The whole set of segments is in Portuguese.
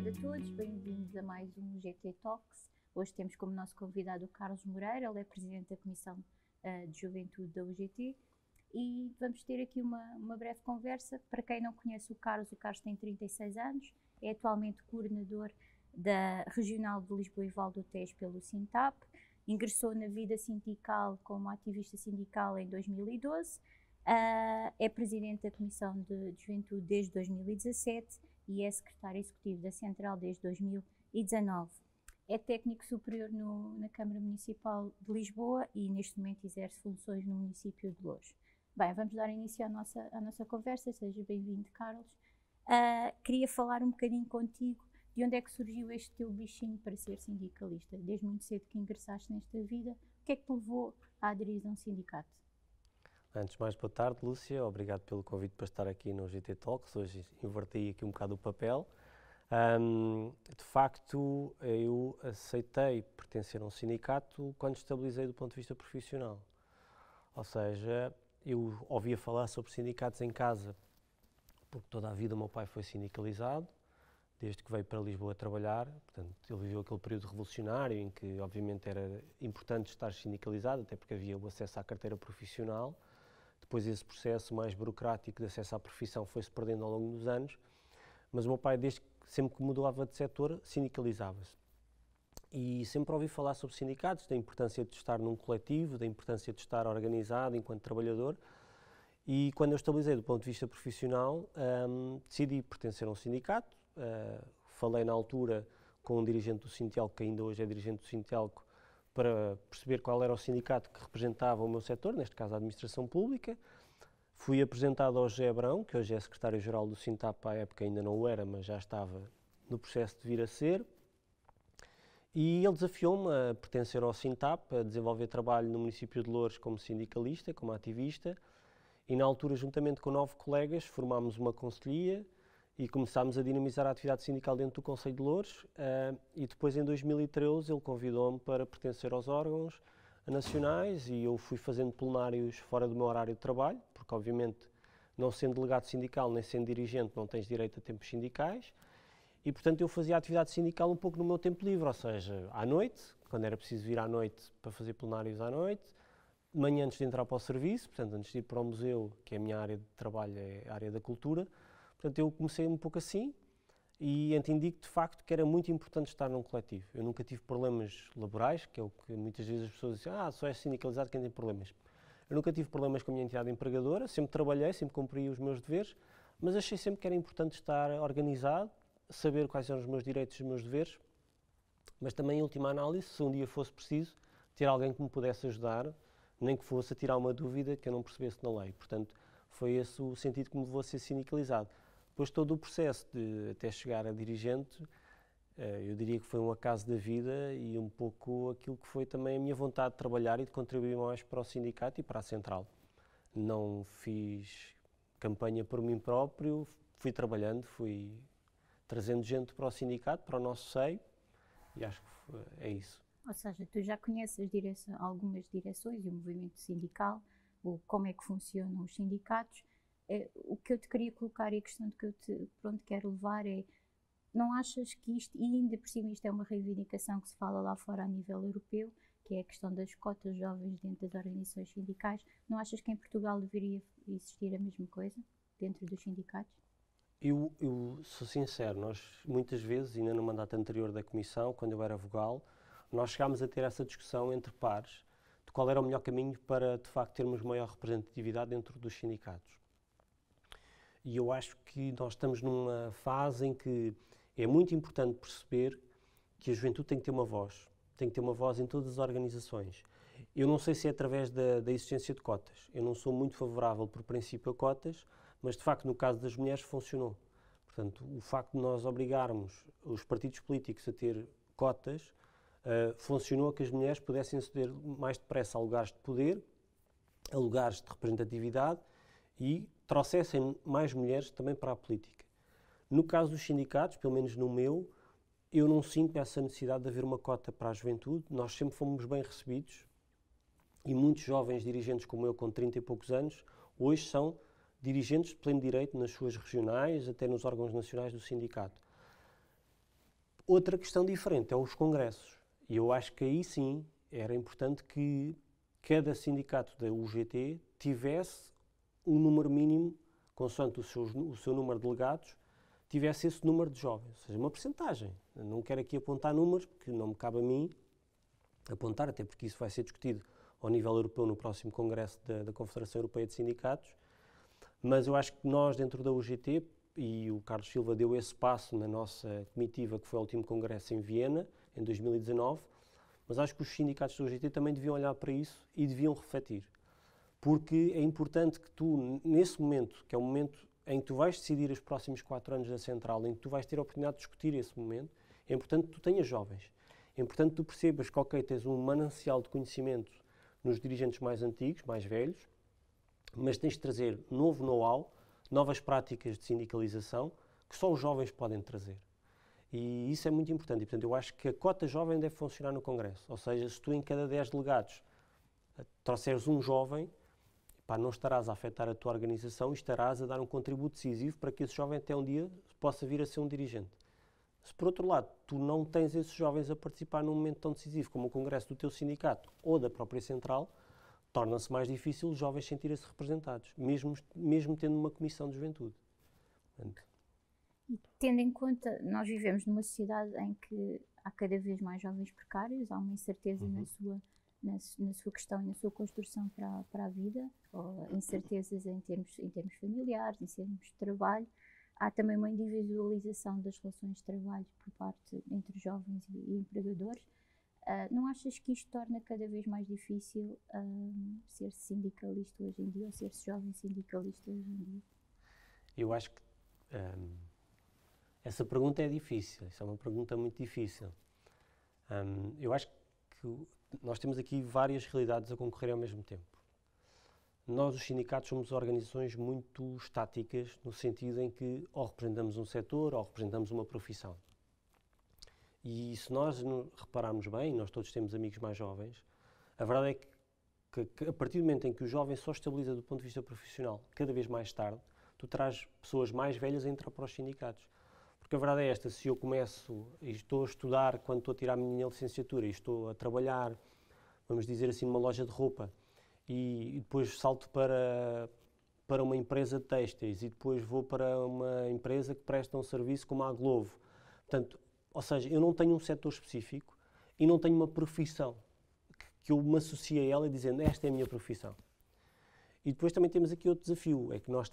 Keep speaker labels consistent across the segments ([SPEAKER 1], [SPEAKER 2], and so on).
[SPEAKER 1] tarde a todos, bem-vindos a mais um GT Talks. Hoje temos como nosso convidado o Carlos Moreira, ele é Presidente da Comissão de Juventude da UGT e vamos ter aqui uma breve conversa. Para quem não conhece o Carlos tem 36 anos, é atualmente coordenador da Regional de Lisboa e Val do Tejo pelo Sintap, ingressou na vida sindical como ativista sindical em 2012, é Presidente da Comissão de Juventude desde 2017 e é Secretário Executivo da Central desde 2019. É técnico superior na Câmara Municipal de Lisboa e neste momento exerce funções no município de Loures. Bem, vamos dar início à nossa conversa, seja bem-vindo, Carlos. Queria falar um bocadinho contigo de onde é que surgiu este teu bichinho para ser sindicalista. Desde muito cedo que ingressaste nesta vida, o que é que te levou a aderir a um sindicato?
[SPEAKER 2] Antes de mais, boa tarde, Lúcia. Obrigado pelo convite para estar aqui no GT Talks. Hoje inverti aqui um bocado o papel. De facto, eu aceitei pertencer a um sindicato quando estabilizei do ponto de vista profissional. Ou seja, eu ouvia falar sobre sindicatos em casa, porque toda a vida o meu pai foi sindicalizado, desde que veio para Lisboa trabalhar. Portanto, ele viveu aquele período revolucionário em que, obviamente, era importante estar sindicalizado, até porque havia o acesso à carteira profissional. Depois esse processo mais burocrático de acesso à profissão foi-se perdendo ao longo dos anos, mas o meu pai, desde que sempre que mudava de setor, sindicalizava-se. E sempre ouvi falar sobre sindicatos, da importância de estar num coletivo, da importância de estar organizado enquanto trabalhador. E quando eu estabilizei do ponto de vista profissional, decidi pertencer a um sindicato. Falei na altura com um dirigente do Sintelco, que ainda hoje é dirigente do Sintelco, para perceber qual era o sindicato que representava o meu setor, neste caso a administração pública. Fui apresentado ao José Abrão, que hoje é secretário-geral do Sintap, à época ainda não o era, mas já estava no processo de vir a ser. E ele desafiou-me a pertencer ao Sintap, a desenvolver trabalho no município de Loures como sindicalista, como ativista. E na altura, juntamente com 9 colegas, formámos uma conselhia e começámos a dinamizar a atividade sindical dentro do Conselho de Loures. E depois, em 2013, ele convidou-me para pertencer aos órgãos nacionais e eu fui fazendo plenários fora do meu horário de trabalho, porque obviamente não sendo delegado sindical nem sendo dirigente não tens direito a tempos sindicais e portanto eu fazia a atividade sindical um pouco no meu tempo livre, ou seja, à noite, quando era preciso vir à noite para fazer plenários à noite, de manhã antes de entrar para o serviço, portanto antes de ir para o museu, que é a minha área de trabalho, é a área da cultura, portanto eu comecei um pouco assim. E entendi que, de facto, que era muito importante estar num coletivo. Eu nunca tive problemas laborais, que é o que muitas vezes as pessoas dizem, só é sindicalizado quem tem problemas. Eu nunca tive problemas com a minha entidade empregadora, sempre trabalhei, sempre cumpri os meus deveres, mas achei sempre que era importante estar organizado, saber quais eram os meus direitos e os meus deveres, mas também, em última análise, se um dia fosse preciso, ter alguém que me pudesse ajudar, nem que fosse a tirar uma dúvida que eu não percebesse na lei. Portanto, foi esse o sentido que me levou a ser sindicalizado. Depois todo o processo de até chegar a dirigente, eu diria que foi um acaso da vida e um pouco aquilo que foi também a minha vontade de trabalhar e de contribuir mais para o sindicato e para a central. Não fiz campanha por mim próprio, fui trabalhando, fui trazendo gente para o sindicato, para o nosso seio e acho que é isso.
[SPEAKER 1] Ou seja, tu já conheces algumas direções e o movimento sindical, como é que funcionam os sindicatos. O que eu te queria colocar e a questão que eu te quero levar é, não achas que isto, e ainda por cima isto é uma reivindicação que se fala lá fora a nível europeu, que é a questão das cotas jovens dentro das organizações sindicais, não achas que em Portugal deveria existir a mesma coisa dentro dos sindicatos?
[SPEAKER 2] Eu sou sincero, nós muitas vezes, ainda no mandato anterior da Comissão, quando eu era vogal, nós chegámos a ter essa discussão entre pares de qual era o melhor caminho para, de facto, termos maior representatividade dentro dos sindicatos. E eu acho que nós estamos numa fase em que é muito importante perceber que a juventude tem que ter uma voz em todas as organizações. Eu não sei se é através da existência de cotas. Eu não sou muito favorável, por princípio, a cotas, mas de facto, no caso das mulheres, funcionou. Portanto, o facto de nós obrigarmos os partidos políticos a ter cotas funcionou a que as mulheres pudessem aceder mais depressa a lugares de poder, a lugares de representatividade e trouxessem mais mulheres também para a política. No caso dos sindicatos, pelo menos no meu, eu não sinto essa necessidade de haver uma cota para a juventude. Nós sempre fomos bem recebidos e muitos jovens dirigentes como eu, com 30 e poucos anos, hoje são dirigentes de pleno direito nas suas regionais, até nos órgãos nacionais do sindicato. Outra questão diferente é os congressos. E eu acho que aí sim era importante que cada sindicato da UGT tivesse um número mínimo, consoante o seu número de delegados, tivesse esse número de jovens, ou seja, uma percentagem. Não quero aqui apontar números, porque não me cabe a mim apontar, até porque isso vai ser discutido ao nível europeu no próximo congresso da Confederação Europeia de Sindicatos, mas eu acho que nós, dentro da UGT, e o Carlos Silva deu esse passo na nossa comitiva, que foi o último congresso em Viena, em 2019, mas acho que os sindicatos da UGT também deviam olhar para isso e deviam refletir. Porque é importante que tu, nesse momento, que é o momento em que tu vais decidir os próximos 4 anos da Central, em que tu vais ter a oportunidade de discutir esse momento, é importante que tu tenhas jovens. É importante que tu percebas que, ok, tens um manancial de conhecimento nos dirigentes mais antigos, mais velhos, mas tens de trazer novo know-how, novas práticas de sindicalização, que só os jovens podem trazer. E isso é muito importante. E, portanto, eu acho que a cota jovem deve funcionar no Congresso. Ou seja, se tu em cada 10 delegados trouxeres um jovem, não estarás a afetar a tua organização e estarás a dar um contributo decisivo para que esse jovem até um dia possa vir a ser um dirigente. Se, por outro lado, tu não tens esses jovens a participar num momento tão decisivo como o Congresso do teu sindicato ou da própria Central, torna-se mais difícil os jovens sentirem-se representados, mesmo tendo uma comissão de juventude.
[SPEAKER 1] E tendo em conta, nós vivemos numa sociedade em que há cada vez mais jovens precários, há uma incerteza na sua questão e na sua construção para a vida, ou incertezas em termos familiares, em termos de trabalho. Há também uma individualização das relações de trabalho por parte entre jovens e empregadores. Não achas que isto torna cada vez mais difícil ser-se sindicalista hoje em dia, ou ser-se jovem sindicalista hoje em dia?
[SPEAKER 2] Eu acho que essa pergunta é difícil, isso é uma pergunta muito difícil. Eu acho que nós temos aqui várias realidades a concorrer ao mesmo tempo. Nós, os sindicatos, somos organizações muito estáticas, no sentido em que ou representamos um setor ou representamos uma profissão. E se nós repararmos bem, nós todos temos amigos mais jovens, a verdade é que a partir do momento em que o jovem só estabiliza do ponto de vista profissional, cada vez mais tarde, tu traz pessoas mais velhas a entrar para os sindicatos. Porque a verdade é esta, se eu começo e estou a estudar quando estou a tirar a minha licenciatura e estou a trabalhar, vamos dizer assim, numa loja de roupa, e depois salto para uma empresa de têxteis e depois vou para uma empresa que presta um serviço como a Glovo. Portanto, ou seja, eu não tenho um setor específico e não tenho uma profissão que eu me associe a ela dizendo esta é a minha profissão. E depois também temos aqui outro desafio, é que nós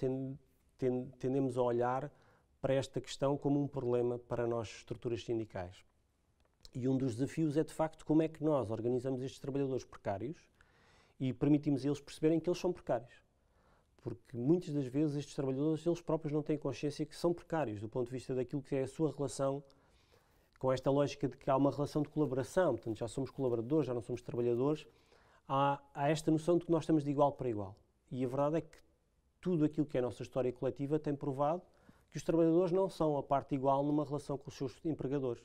[SPEAKER 2] tendemos a olhar para esta questão como um problema para nós, estruturas sindicais. E um dos desafios é, de facto, como é que nós organizamos estes trabalhadores precários e permitimos a eles perceberem que eles são precários. Porque muitas das vezes estes trabalhadores, eles próprios não têm consciência que são precários do ponto de vista daquilo que é a sua relação com esta lógica de que há uma relação de colaboração, portanto já somos colaboradores, já não somos trabalhadores, há esta noção de que nós estamos de igual para igual. E a verdade é que tudo aquilo que é a nossa história coletiva tem provado que os trabalhadores não são a parte igual numa relação com os seus empregadores.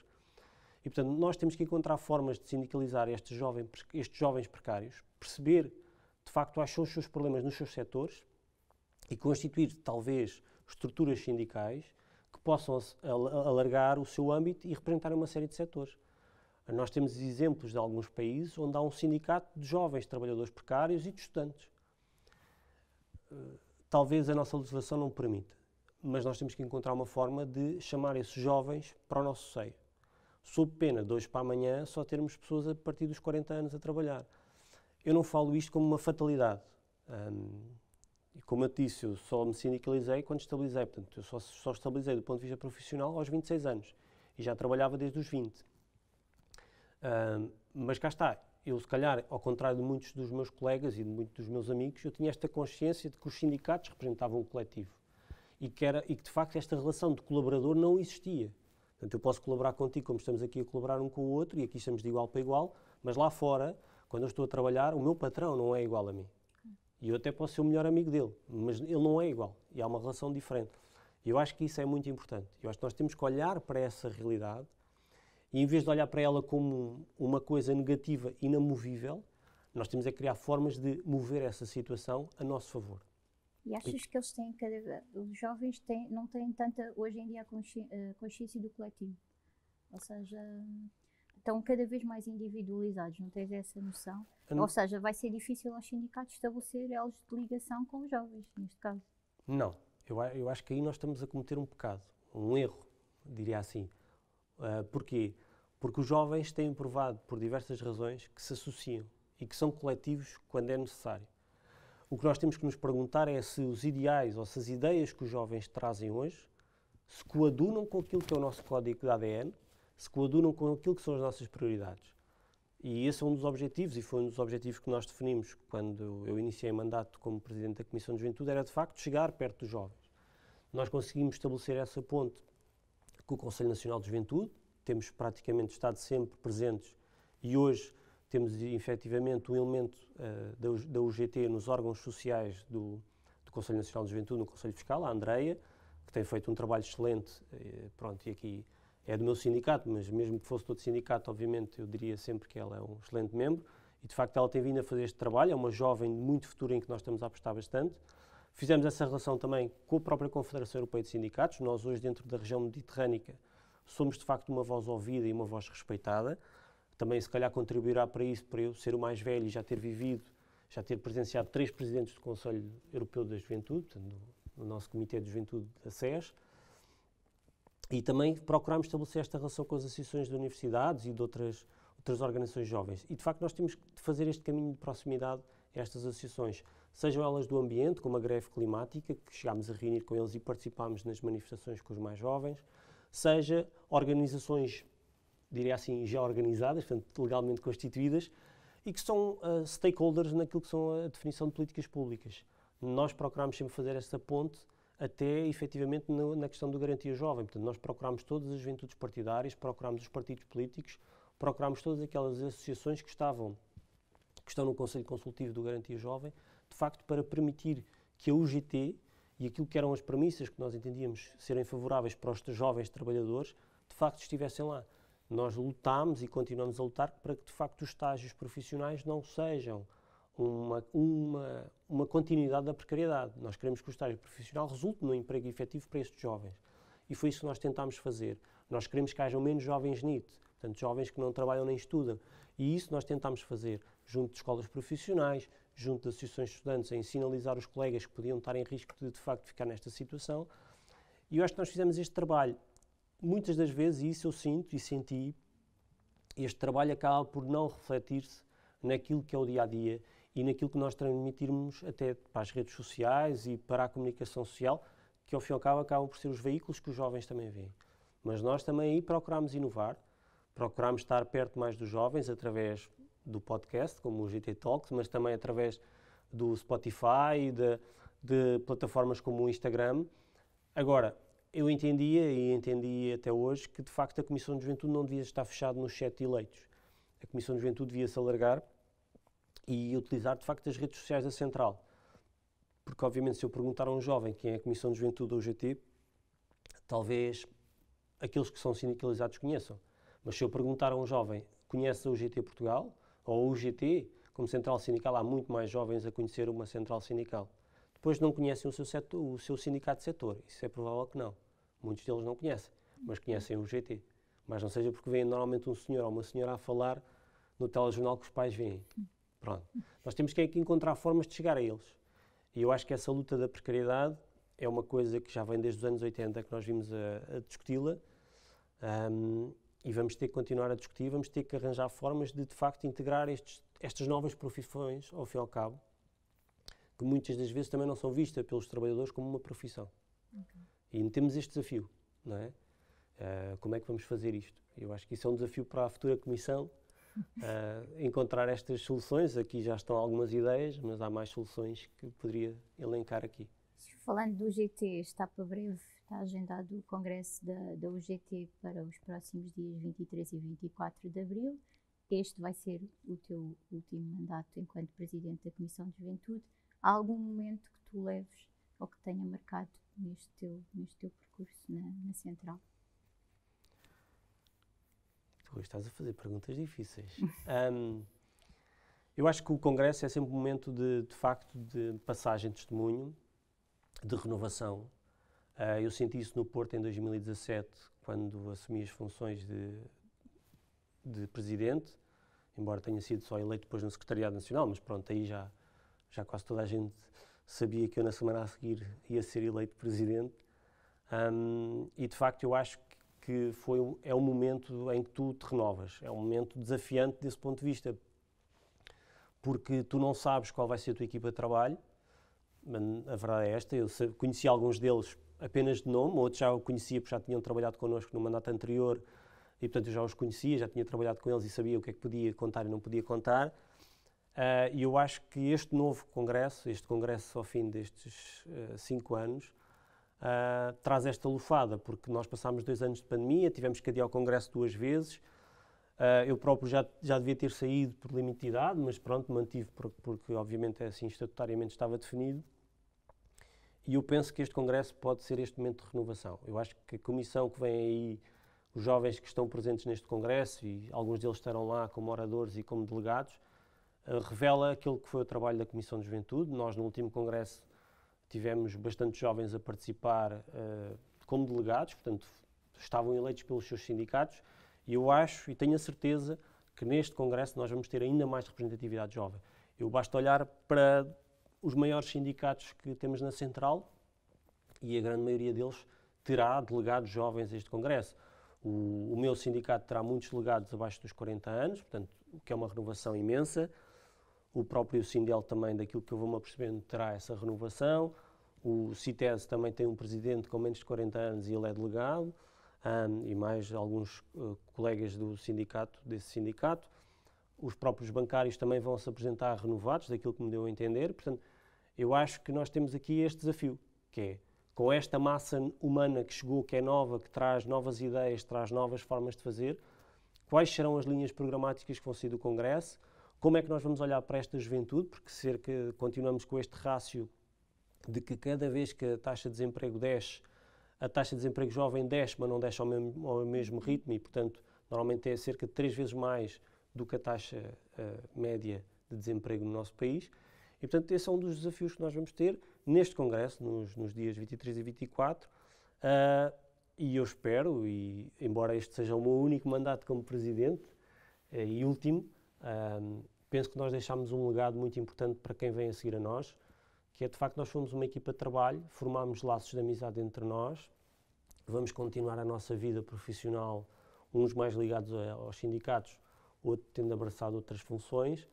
[SPEAKER 2] E, portanto, nós temos que encontrar formas de sindicalizar estes jovens precários, perceber, de facto, quais são os seus problemas nos seus setores e constituir, talvez, estruturas sindicais que possam alargar o seu âmbito e representar uma série de setores. Nós temos exemplos de alguns países onde há um sindicato de jovens trabalhadores precários e de estudantes. Talvez a nossa legislação não permita, mas nós temos que encontrar uma forma de chamar esses jovens para o nosso seio. Sob pena de hoje para amanhã só termos pessoas a partir dos 40 anos a trabalhar. Eu não falo isto como uma fatalidade. E como eu te disse, eu só me sindicalizei quando estabilizei. Portanto, eu só estabilizei do ponto de vista profissional aos 26 anos. E já trabalhava desde os 20. Mas cá está. Eu, se calhar, ao contrário de muitos dos meus colegas e de muitos dos meus amigos, eu tinha esta consciência de que os sindicatos representavam um coletivo. E que, de facto, esta relação de colaborador não existia. Portanto, eu posso colaborar contigo como estamos aqui a colaborar um com o outro, e aqui estamos de igual para igual, mas lá fora, quando eu estou a trabalhar, o meu patrão não é igual a mim. E eu até posso ser o melhor amigo dele, mas ele não é igual. E há uma relação diferente. E eu acho que isso é muito importante. Eu acho que nós temos que olhar para essa realidade e, em vez de olhar para ela como uma coisa negativa e inamovível, nós temos a criar formas de mover essa situação a nosso favor.
[SPEAKER 1] E achas que eles os jovens não têm tanta, hoje em dia, a consciência do coletivo? Ou seja, estão cada vez mais individualizados, não tens essa noção? Ou seja, vai ser difícil aos sindicatos estabelecer elos de ligação com os jovens, neste caso.
[SPEAKER 2] Não, eu acho que aí nós estamos a cometer um pecado, um erro, diria assim. Porquê? Porque os jovens têm provado, por diversas razões, que se associam e que são coletivos quando é necessário. O que nós temos que nos perguntar é se os ideais ou se as ideias que os jovens trazem hoje se coadunam com aquilo que é o nosso código de ADN, se coadunam com aquilo que são as nossas prioridades. E esse é um dos objetivos, e foi um dos objetivos que nós definimos quando eu iniciei o mandato como Presidente da Comissão de Juventude, era de facto chegar perto dos jovens. Nós conseguimos estabelecer essa ponte com o Conselho Nacional de Juventude, temos praticamente estado sempre presentes e hoje temos efetivamente um elemento da UGT nos órgãos sociais do Conselho Nacional de Juventude, no Conselho Fiscal, a Andreia, que tem feito um trabalho excelente, pronto, e aqui é do meu sindicato, mas mesmo que fosse de outro sindicato, obviamente, eu diria sempre que ela é um excelente membro, e de facto ela tem vindo a fazer este trabalho, é uma jovem de muito futuro em que nós estamos a apostar bastante. Fizemos essa relação também com a própria Confederação Europeia de Sindicatos, nós hoje dentro da região mediterrânica somos de facto uma voz ouvida e uma voz respeitada, também se calhar contribuirá para isso, para eu ser o mais velho e já ter vivido, já ter presenciado 3 presidentes do Conselho Europeu da Juventude, portanto, no nosso Comitê de Juventude da SES, e também procuramos estabelecer esta relação com as associações de universidades e de outras organizações jovens. E, de facto, nós temos que fazer este caminho de proximidade a estas associações, sejam elas do ambiente, como a Greve Climática, que chegámos a reunir com eles e participámos nas manifestações com os mais jovens, seja organizações, diria assim, já organizadas, portanto, legalmente constituídas, e que são stakeholders naquilo que são a definição de políticas públicas. Nós procuramos sempre fazer esta ponte até, efetivamente, na questão do Garantia Jovem. Portanto, nós procuramos todas as juventudes partidárias, procuramos os partidos políticos, procuramos todas aquelas associações que estão no Conselho Consultivo do Garantia Jovem, de facto, para permitir que a UGT e aquilo que eram as premissas que nós entendíamos serem favoráveis para os jovens trabalhadores, de facto, estivessem lá. Nós lutámos e continuamos a lutar para que, de facto, os estágios profissionais não sejam uma continuidade da precariedade. Nós queremos que o estágio profissional resulte num emprego efetivo para estes jovens. E foi isso que nós tentámos fazer. Nós queremos que hajam menos jovens NEET, portanto, jovens que não trabalham nem estudam. E isso nós tentámos fazer junto de escolas profissionais, junto de associações de estudantes, em sinalizar os colegas que podiam estar em risco de facto, ficar nesta situação. E eu acho que nós fizemos este trabalho. Muitas das vezes, e isso eu sinto e senti, este trabalho acaba por não refletir-se naquilo que é o dia-a-dia e naquilo que nós transmitirmos até para as redes sociais e para a comunicação social, que ao fim e ao cabo acabam por ser os veículos que os jovens também veem. Mas nós também aí procuramos inovar, procuramos estar perto mais dos jovens através do podcast, como o GT Talks, mas também através do Spotify, de plataformas como o Instagram. Agora, eu entendia e entendi até hoje que de facto a Comissão de Juventude não devia estar fechada nos 7 eleitos. A Comissão de Juventude devia se alargar e utilizar, de facto, as redes sociais da Central. Porque, obviamente, se eu perguntar a um jovem quem é a Comissão de Juventude da UGT, talvez aqueles que são sindicalizados conheçam. Mas se eu perguntar a um jovem, conhece a UGT Portugal, ou a UGT, como central sindical, há muito mais jovens a conhecer uma central sindical. Depois não conhecem o seu sindicato de setor. Isso é provável que não. Muitos deles não conhecem, mas conhecem o UGT. Mas não seja porque vem normalmente um senhor ou uma senhora a falar no telejornal que os pais veem. Pronto. Nós temos que encontrar formas de chegar a eles. E eu acho que essa luta da precariedade é uma coisa que já vem desde os anos 80 que nós vimos a discuti-la e vamos ter que continuar a discutir, vamos ter que arranjar formas de facto integrar estas novas profissões, ao fim e ao cabo, que muitas das vezes também não são vistas pelos trabalhadores como uma profissão. E temos este desafio, não é? Como é que vamos fazer isto? Eu acho que isso é um desafio para a futura Comissão, encontrar estas soluções. Aqui já estão algumas ideias, mas há mais soluções que poderia elencar aqui.
[SPEAKER 1] Falando do UGT, está para breve, está agendado o congresso da UGT para os próximos dias 23 e 24 de abril. Este vai ser o teu último mandato enquanto Presidente da Comissão de Juventude. Há algum momento que tu leves ou que tenha marcado neste teu percurso na Central?
[SPEAKER 2] Tu estás a fazer perguntas difíceis. Eu acho que o Congresso é sempre um momento de facto, de passagem de testemunho, de renovação, Eu senti isso no Porto em 2017, quando assumi as funções de presidente, embora tenha sido só eleito depois no Secretariado Nacional, mas pronto, aí já quase toda a gente sabia que eu na semana a seguir ia ser eleito presidente. E de facto eu acho que é um momento em que tu te renovas, é um momento desafiante desse ponto de vista, porque tu não sabes qual vai ser a tua equipa de trabalho. A verdade é esta, eu conheci alguns deles apenas de nome, outros já o conhecia porque já tinham trabalhado connosco no mandato anterior e portanto eu já os conhecia, já tinha trabalhado com eles e sabia o que é que podia contar e não podia contar. E eu acho que este novo congresso, este congresso ao fim destes 5 anos, traz esta lufada, porque nós passámos 2 anos de pandemia, tivemos que adiar o congresso 2 vezes. Eu próprio já devia ter saído por limite de idade, mas pronto, mantive porque obviamente assim estatutariamente estava definido. E eu penso que este congresso pode ser este momento de renovação. Eu acho que a comissão que vem aí, os jovens que estão presentes neste congresso, e alguns deles estarão lá como oradores e como delegados, revela aquilo que foi o trabalho da Comissão de Juventude. Nós no último congresso tivemos bastantes jovens a participar como delegados, portanto estavam eleitos pelos seus sindicatos, e eu acho e tenho a certeza que neste congresso nós vamos ter ainda mais representatividade jovem. Basta olhar para os maiores sindicatos que temos na Central e a grande maioria deles terá delegados jovens a este congresso. O meu sindicato terá muitos delegados abaixo dos 40 anos, portanto, o que é uma renovação imensa. O próprio Sindel também, daquilo que eu vou-me apercebendo, terá essa renovação. O CITES também tem um presidente com menos de 40 anos e ele é delegado, e mais alguns colegas desse sindicato. Os próprios bancários também vão se apresentar renovados, daquilo que me deu a entender. Portanto, eu acho que nós temos aqui este desafio, que é, com esta massa humana que chegou, que é nova, que traz novas ideias, traz novas formas de fazer, quais serão as linhas programáticas que vão sair do Congresso, como é que nós vamos olhar para esta juventude, porque continuamos com este rácio de que cada vez que a taxa de desemprego desce, a taxa de desemprego jovem desce, mas não desce ao mesmo ritmo e, portanto, normalmente é cerca de 3 vezes mais do que a taxa média de desemprego no nosso país. E, portanto, esse é um dos desafios que nós vamos ter neste Congresso, nos dias 23 e 24. E eu espero, e embora este seja o meu único mandato como Presidente e último, penso que nós deixámos um legado muito importante para quem vem a seguir a nós, que é, de facto, nós fomos uma equipa de trabalho, formámos laços de amizade entre nós, vamos continuar a nossa vida profissional, uns mais ligados aos sindicatos, outro tendo abraçado outras funções,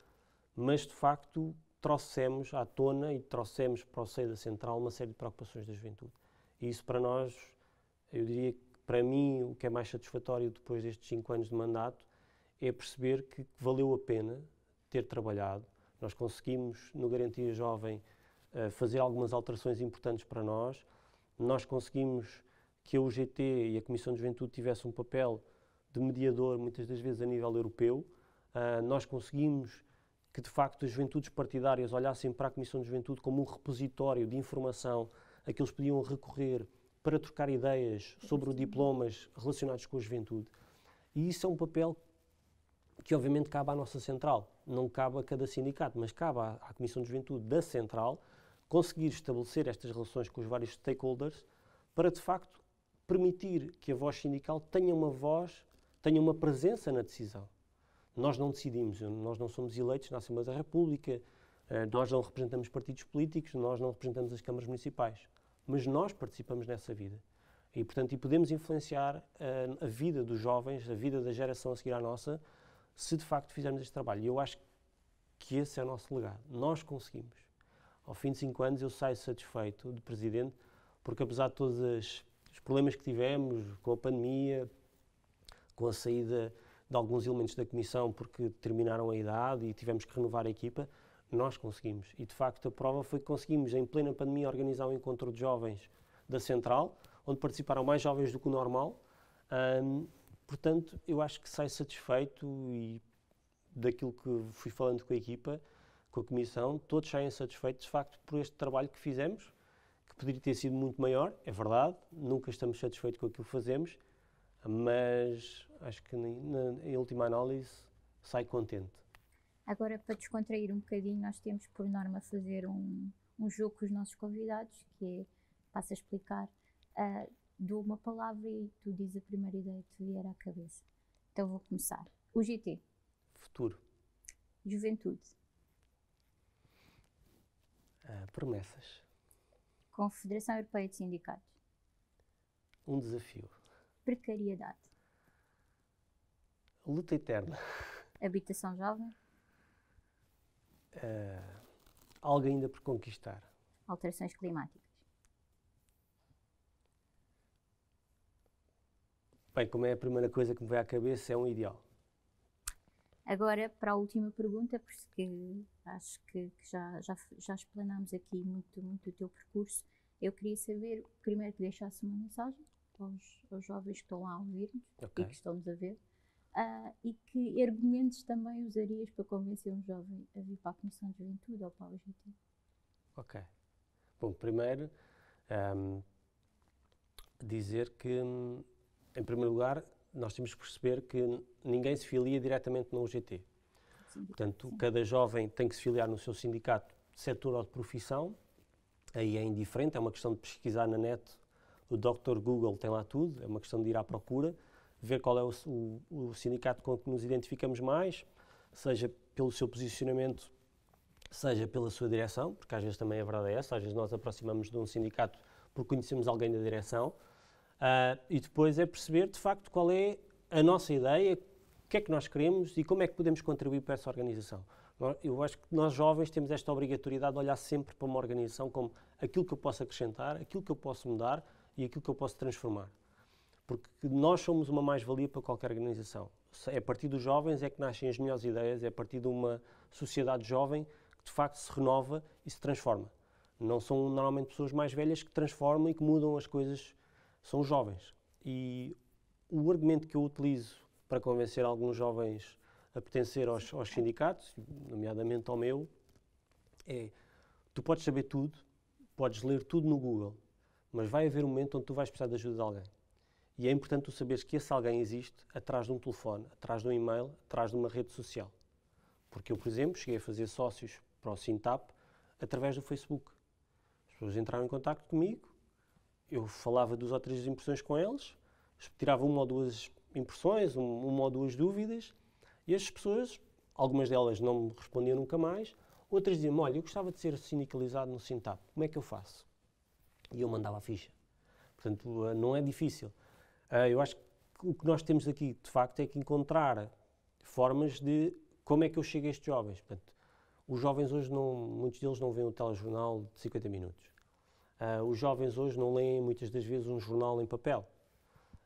[SPEAKER 2] mas, de facto, trouxemos à tona e trouxemos para o seio da Central uma série de preocupações da juventude. E isso para nós, eu diria que para mim o que é mais satisfatório depois destes 5 anos de mandato é perceber que valeu a pena ter trabalhado. Nós conseguimos, no Garantia Jovem, fazer algumas alterações importantes para nós. Nós conseguimos que a UGT e a Comissão de Juventude tivessem um papel de mediador, muitas das vezes a nível europeu. Nós conseguimos que, de facto, as juventudes partidárias olhassem para a Comissão de Juventude como um repositório de informação a que eles podiam recorrer para trocar ideias sobre diplomas relacionados com a juventude. E isso é um papel que, obviamente, cabe à nossa Central. Não cabe a cada sindicato, mas cabe à Comissão de Juventude da Central conseguir estabelecer estas relações com os vários stakeholders para, de facto, permitir que a voz sindical tenha uma voz, tenha uma presença na decisão. Nós não decidimos, nós não somos eleitos na Assembleia da República, nós não representamos partidos políticos, nós não representamos as câmaras municipais, mas nós participamos nessa vida. E, portanto, podemos influenciar a vida dos jovens, a vida da geração a seguir à nossa, se de facto fizermos este trabalho. E eu acho que esse é o nosso legado. Nós conseguimos. Ao fim de 5 anos eu saio satisfeito de Presidente, porque apesar de todos os problemas que tivemos com a pandemia, com a saída de alguns elementos da Comissão porque terminaram a idade e tivemos que renovar a equipa, nós conseguimos. E de facto a prova foi que conseguimos, em plena pandemia, organizar um encontro de jovens da Central, onde participaram mais jovens do que o normal. Portanto, eu acho que saio satisfeito e daquilo que fui falando com a equipa, com a Comissão, todos saem satisfeitos, de facto, por este trabalho que fizemos, que poderia ter sido muito maior, é verdade, nunca estamos satisfeitos com aquilo que fazemos, mas acho que, em última análise, sai contente.
[SPEAKER 1] Agora, para descontrair um bocadinho, nós temos, por norma, fazer um jogo com os nossos convidados, que é, passo a explicar, Dou uma palavra e tu dizes a primeira ideia que te vier à cabeça. Então vou começar. UGT.
[SPEAKER 2] Futuro.
[SPEAKER 1] Juventude.
[SPEAKER 2] Promessas.
[SPEAKER 1] Confederação Europeia de Sindicatos.
[SPEAKER 2] Um desafio.
[SPEAKER 1] Precariedade.
[SPEAKER 2] Luta eterna.
[SPEAKER 1] Habitação jovem.
[SPEAKER 2] Algo ainda por conquistar.
[SPEAKER 1] Alterações climáticas.
[SPEAKER 2] Bem, como é a primeira coisa que me veio à cabeça, é um ideal.
[SPEAKER 1] Agora, para a última pergunta, porque acho que já explanámos aqui muito o teu percurso, eu queria saber, primeiro, que deixasse uma mensagem aos jovens que estão lá a ouvir-nos e que estão-nos a ver, e que argumentos também usarias para convencer um jovem a vir para a Comissão de Juventude ou para a UGT?
[SPEAKER 2] Ok. Bom, primeiro, dizer que, em primeiro lugar, nós temos que perceber que ninguém se filia diretamente na UGT. Portanto, cada jovem tem que se filiar no seu sindicato de setor ou de profissão. Aí é indiferente, é uma questão de pesquisar na net. O Dr. Google tem lá tudo, é uma questão de ir à procura, ver qual é o sindicato com que nos identificamos mais, seja pelo seu posicionamento, seja pela sua direção, porque às vezes também a verdade é essa, às vezes nós aproximamos de um sindicato porque conhecemos alguém da direção, e depois é perceber, de facto, qual é a nossa ideia, o que é que nós queremos e como é que podemos contribuir para essa organização. Eu acho que nós jovens temos esta obrigatoriedade de olhar sempre para uma organização como aquilo que eu posso acrescentar, aquilo que eu posso mudar e aquilo que eu posso transformar. Porque nós somos uma mais-valia para qualquer organização. É a partir dos jovens é que nascem as melhores ideias, é a partir de uma sociedade jovem que de facto se renova e se transforma. Não são normalmente pessoas mais velhas que transformam e que mudam as coisas, são os jovens. E o argumento que eu utilizo para convencer alguns jovens a pertencer aos sindicatos, nomeadamente ao meu, é: tu podes saber tudo, podes ler tudo no Google, mas vai haver um momento onde tu vais precisar de ajuda de alguém. E é importante tu saberes que esse alguém existe atrás de um telefone, atrás de um e-mail, atrás de uma rede social. Porque eu, por exemplo, cheguei a fazer sócios para o Sintap através do Facebook. As pessoas entraram em contacto comigo, eu falava 2 ou 3 impressões com eles, tirava 1 ou 2 impressões, 1 ou 2 dúvidas, e as pessoas, algumas delas não me respondiam nunca mais, outras diziam-me: olha, eu gostava de ser sindicalizado no Sintap, como é que eu faço? E eu mandava a ficha. Portanto, não é difícil. Eu acho que o que nós temos aqui, de facto, é que encontrar formas de como é que eu chego a estes jovens. Portanto, os jovens hoje, muitos deles não veem o telejornal de 50 minutos. Os jovens hoje não leem, muitas das vezes, um jornal em papel.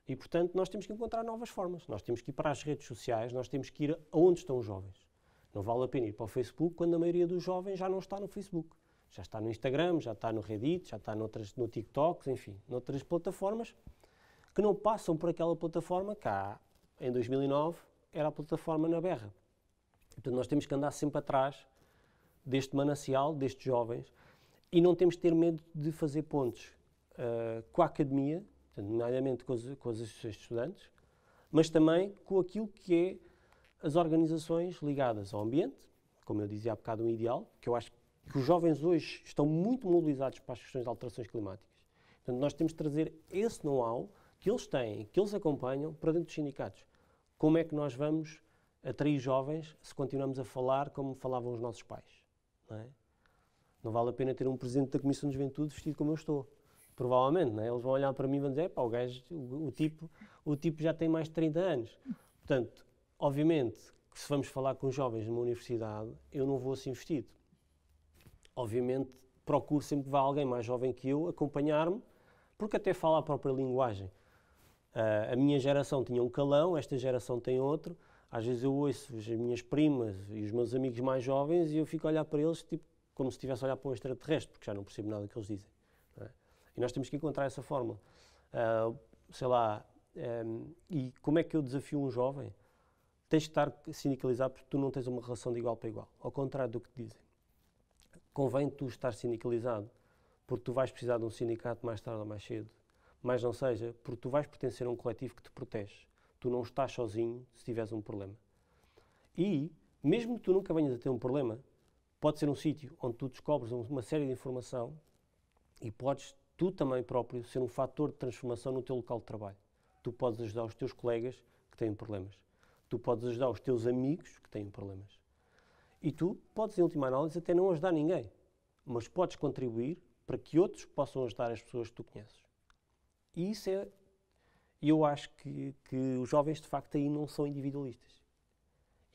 [SPEAKER 2] E, portanto, nós temos que encontrar novas formas. Nós temos que ir para as redes sociais, nós temos que ir aonde estão os jovens. Não vale a pena ir para o Facebook quando a maioria dos jovens já não está no Facebook. Já está no Instagram, já está no Reddit, já está no TikTok, enfim, noutras plataformas que não passam por aquela plataforma que em 2009 era a plataforma na berra. Portanto, nós temos que andar sempre atrás deste manancial, destes jovens, e não temos que ter medo de fazer pontes com a academia, nomeadamente com as associações de estudantes, mas também com aquilo que é as organizações ligadas ao ambiente, como eu dizia há bocado, um ideal, que eu acho que os jovens hoje estão muito mobilizados para as questões de alterações climáticas. Portanto, nós temos de trazer esse know-how que eles têm, que eles acompanham para dentro dos sindicatos. Como é que nós vamos atrair jovens se continuamos a falar como falavam os nossos pais? Não é? Não vale a pena ter um presidente da Comissão de Juventude vestido como eu estou. Provavelmente, não é? Eles vão olhar para mim e vão dizer: pá, o tipo já tem mais de 30 anos. Portanto, obviamente, que se vamos falar com jovens numa universidade, eu não vou assim vestido. Obviamente, procuro sempre que vá alguém mais jovem que eu acompanhar-me, porque até fala a própria linguagem. A minha geração tinha um calão, esta geração tem outro. Às vezes eu ouço as minhas primas e os meus amigos mais jovens e eu fico a olhar para eles tipo, como se estivesse a olhar para um extraterrestre, porque já não percebo nada do que eles dizem. Não é? E nós temos que encontrar essa fórmula. Sei lá, e como é que eu desafio um jovem? Tens de estar sindicalizado porque tu não tens uma relação de igual para igual, ao contrário do que te dizem. Convém tu estar sindicalizado porque tu vais precisar de um sindicato mais tarde ou mais cedo. Mas não seja, porque tu vais pertencer a um coletivo que te protege. Tu não estás sozinho se tiveres um problema. E, mesmo que tu nunca venhas a ter um problema, pode ser um sítio onde tu descobres uma série de informação e podes tu também próprio ser um fator de transformação no teu local de trabalho. Tu podes ajudar os teus colegas que têm problemas. Tu podes ajudar os teus amigos que têm problemas. E tu podes, em última análise, até não ajudar ninguém, mas podes contribuir para que outros possam ajudar as pessoas que tu conheces. E isso é... Eu acho que os jovens, de facto, aí não são individualistas.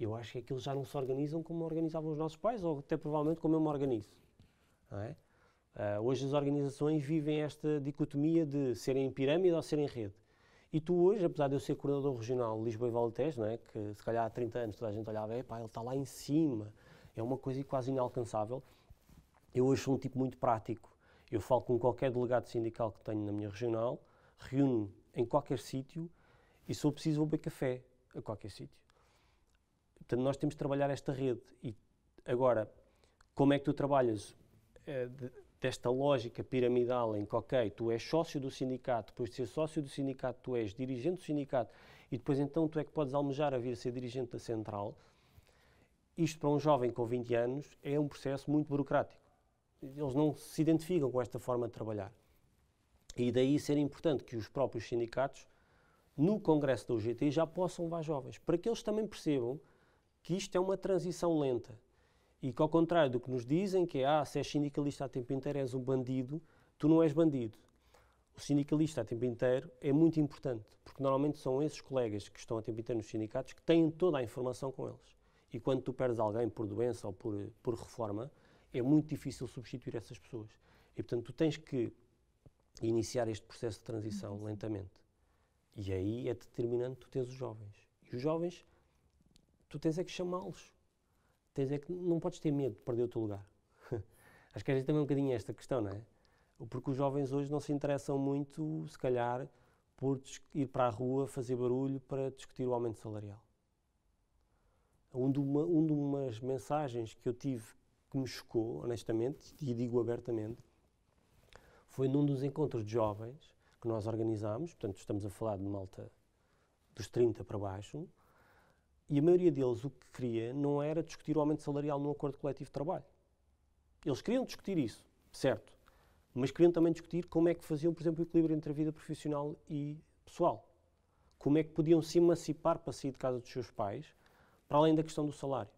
[SPEAKER 2] Eu acho que aqueles já não se organizam como organizavam os nossos pais, ou até provavelmente como eu me organizo. Não é? Hoje as organizações vivem esta dicotomia de serem em pirâmide ou serem em rede. E tu hoje, apesar de eu ser coordenador regional de Lisboa e Valtejo, não é? Que se calhar há 30 anos toda a gente olhava, ele está lá em cima, é uma coisa quase inalcançável. Eu hoje sou um tipo muito prático. Eu falo com qualquer delegado sindical que tenho na minha regional, reúno-me em qualquer sítio e, se for preciso, vou beber café a qualquer sítio. Portanto, nós temos de trabalhar esta rede. E agora, como é que tu trabalhas desta lógica piramidal em que, ok, tu és sócio do sindicato, depois de ser sócio do sindicato, tu és dirigente do sindicato e depois então tu é que podes almejar a vir a ser dirigente da central. Isto para um jovem com 20 anos é um processo muito burocrático. Eles não se identificam com esta forma de trabalhar. E daí ser importante que os próprios sindicatos, no congresso da UGT, já possam levar jovens, para que eles também percebam que isto é uma transição lenta. E que, ao contrário do que nos dizem, que é, se és sindicalista a tempo inteiro és um bandido, tu não és bandido. O sindicalista a tempo inteiro é muito importante, porque normalmente são esses colegas que estão a tempo inteiro nos sindicatos que têm toda a informação com eles. E quando tu perdes alguém por doença ou por reforma, é muito difícil substituir essas pessoas. E, portanto, tu tens que iniciar este processo de transição lentamente. E aí é determinante tu teres os jovens. E os jovens, tu tens é que chamá-los. Tens é que não podes ter medo de perder o teu lugar. Acho que a gente também é um bocadinho esta questão, não é? Porque os jovens hoje não se interessam muito, se calhar, por ir para a rua fazer barulho para discutir o aumento salarial. Uma de umas mensagens que eu tive que me chocou, honestamente, e digo abertamente, foi num dos encontros de jovens que nós organizámos, portanto estamos a falar de malta dos 30 para baixo, e a maioria deles o que queria não era discutir o aumento salarial num acordo coletivo de trabalho. Eles queriam discutir isso, certo, mas queriam também discutir como é que faziam, por exemplo, o equilíbrio entre a vida profissional e pessoal. Como é que podiam se emancipar para sair de casa dos seus pais, para além da questão do salário.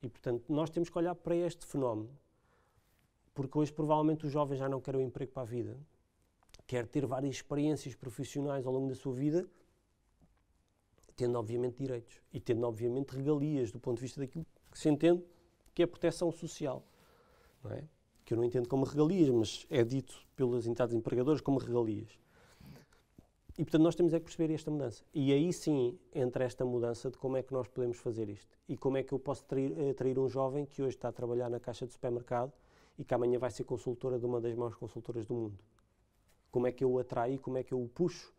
[SPEAKER 2] E, portanto, nós temos que olhar para este fenómeno, porque hoje provavelmente o jovem já não quer um emprego para a vida, quer ter várias experiências profissionais ao longo da sua vida, tendo obviamente direitos e tendo obviamente regalias do ponto de vista daquilo que se entende que é proteção social, não é? Que eu não entendo como regalias, mas é dito pelas entidades empregadoras como regalias. E, portanto, nós temos é que perceber esta mudança. E aí sim entra esta mudança de como é que nós podemos fazer isto. E como é que eu posso atrair um jovem que hoje está a trabalhar na caixa de supermercado e que amanhã vai ser consultora de uma das maiores consultoras do mundo. Como é que eu o atraio, como é que eu o puxo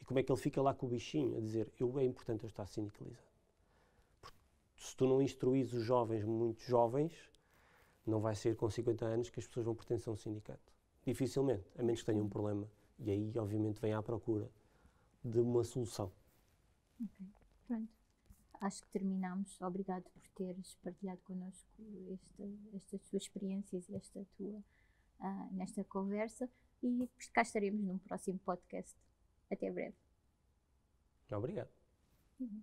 [SPEAKER 2] e como é que ele fica lá com o bichinho a dizer, é importante eu estar sindicalizado. Porque se tu não instruís os jovens, muito jovens, não vai ser com 50 anos que as pessoas vão pertencer a um sindicato. Dificilmente, a menos que tenham um problema. E aí, obviamente, vem à procura de uma solução.
[SPEAKER 1] Ok, pronto. Acho que terminamos. Obrigado por teres partilhado connosco estas tuas experiências e esta tua nesta conversa. E cá estaremos num próximo podcast. Até breve.
[SPEAKER 2] Obrigado.
[SPEAKER 1] Uhum.